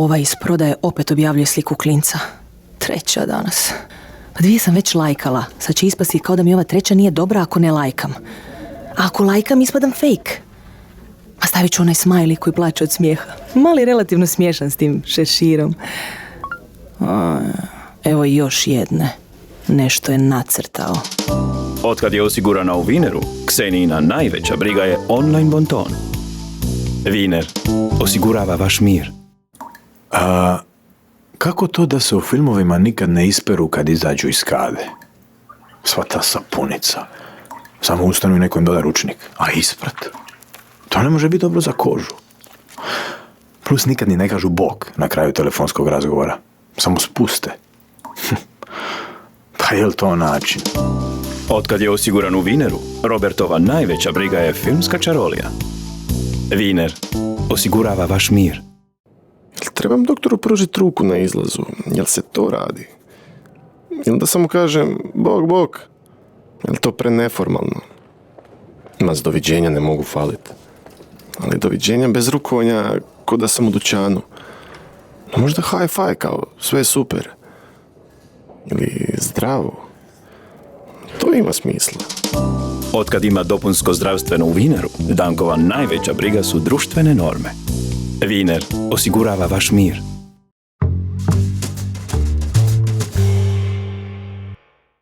Ova iz prodaje opet objavljuje sliku klinca. 3. danas. Pa 2 sam već lajkala. Sad će ispasti kao da mi ova 3. nije dobra ako ne lajkam. A ako lajkam, ispadam fake. A stavit ću onaj smajli koji plače od smijeha. Mali relativno smiješan s tim šeširom. Evo još jedne. Nešto je nacrtao. Otkad je osigurana u Vineru, Ksenijina najveća briga je online bonton. Viner osigurava vaš mir. Kako to da se u filmovima nikad ne isperu kad izađu iz kade? Sva ta sapunica. Samo ustanu i neko im doda ručnik. A isprat? To ne može biti dobro za kožu. Plus nikad ni ne kažu bok na kraju telefonskog razgovora. Samo spuste. Pa je li to način? Otkad je osiguran u Vineru, Robertova najveća briga je filmska čarolija. Viner osigurava vaš mir. Trebam doktoru pružiti ruku na izlazu. Jel se to radi? Ili da samo kažem bok? Jel to preneformalno? Ma s doviđenja ne mogu falit. Ali doviđenja bez rukovanja ko da sam u dućanu. Možda hi-fi kao sve je super. Ili zdravo. To ima smisla. Otkad ima dopunsko zdravstveno u Vineru, Dankova najveća briga su društvene norme. Viner osigurava vaš mir.